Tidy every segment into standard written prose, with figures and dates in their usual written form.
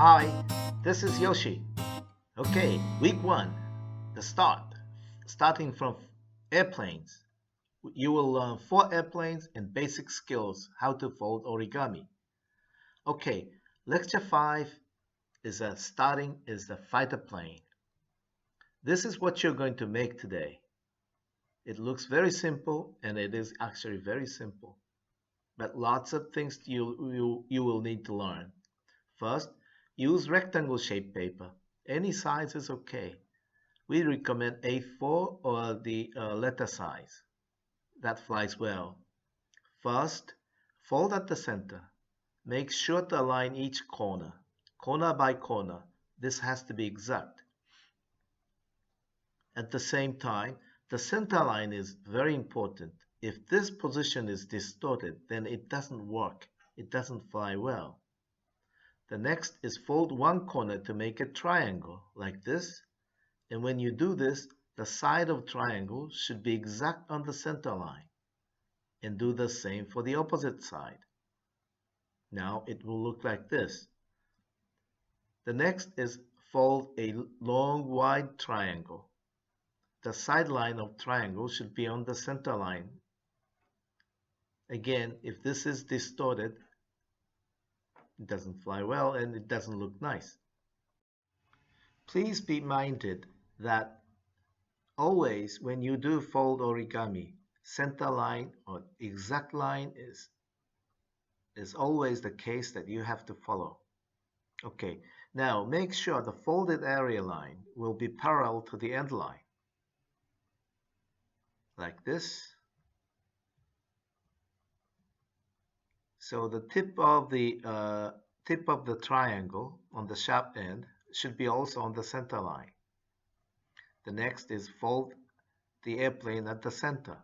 Hi, this is Yoshi. Okay, week one, the start. Starting from airplanes. You will learn 4 airplanes and basic skills how to fold origami. Okay, lecture 5 is starting is the fighter plane. This is what you're going to make today. It looks very simple and it is actually very simple. But lots of things you will need to learn. First, use rectangle shaped paper. Any size is okay. We recommend A4 or the letter size. That flies well. First, fold at the center. Make sure to align each corner by corner. This has to be exact. At the same time, the center line is very important. If this position is distorted, then it doesn't work. It doesn't fly well. The next is fold one corner to make a triangle, like this. And when you do this, the side of triangle should be exact on the center line. And do the same for the opposite side. Now it will look like this. The next is fold a long wide triangle. The sideline of triangle should be on the center line. Again, if this is distorted, it doesn't fly well and it doesn't look nice. Please be minded that always when you do fold origami, center line or exact line is always the case that you have to follow. Okay, now make sure the folded area line will be parallel to the end line. Like this. So the tip of the triangle on the sharp end should be also on the center line. The next is fold the airplane at the center.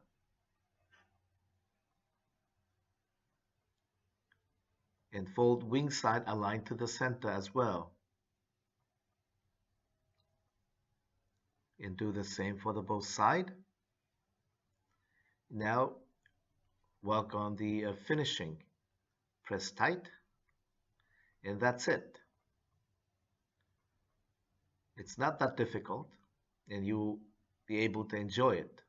And fold wing side aligned to the center as well. And do the same for the both side. Now work on the finishing. Press tight, and that's it. It's not that difficult, and you'll be able to enjoy it.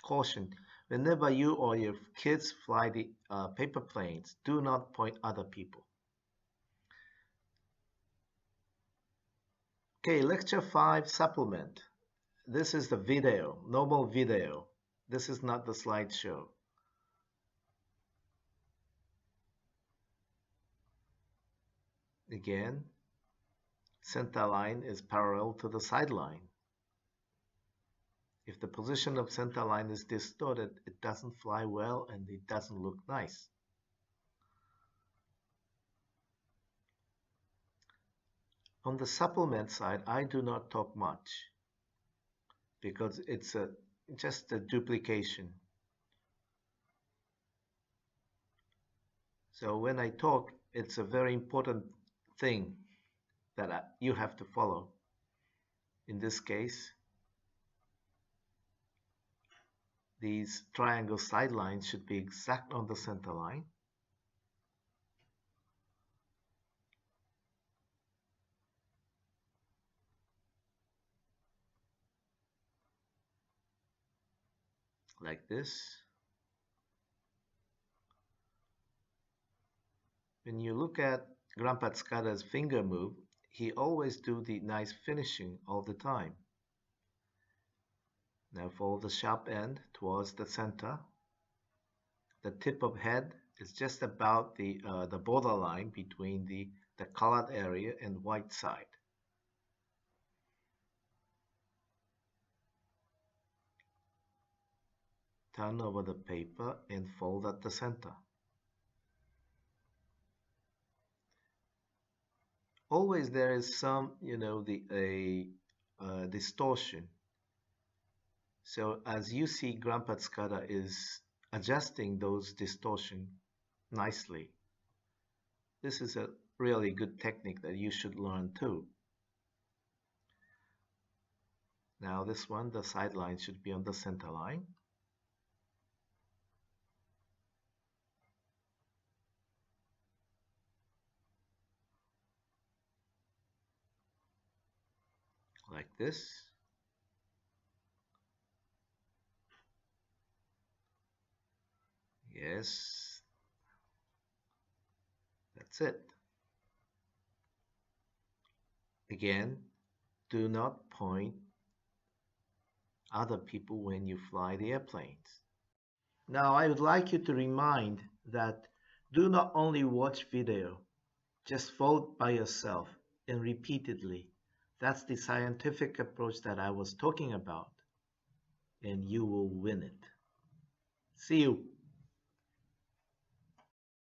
Caution, whenever you or your kids fly the paper planes, do not point other people. Okay, lecture 5 supplement. This is the video, normal video. This is not the slideshow. Again, center line is parallel to the sideline. If the position of center line is distorted, it doesn't fly well and it doesn't look nice. On the supplement side, I do not talk much because it's just a duplication. So when I talk, it's a very important thing that you have to follow. In this case, these triangle sidelines should be exact on the center line. Like this. When you look at Grandpa Tskada's finger move, he always do the nice finishing all the time. Now fold the sharp end towards the center. The tip of head is just about the borderline between the colored area and white side. Turn over the paper and fold at the center. Always there is some, distortion. So as you see, Grandpa Tskada is adjusting those distortion nicely. This is a really good technique that you should learn too. Now this one, the sideline should be on the center line. like this. Yes, that's it. Again, do not point other people when you fly the airplanes. Now, I would like you to remind that do not only watch video, just vote by yourself and repeatedly. That's the scientific approach that I was talking about, and you will win it. See you.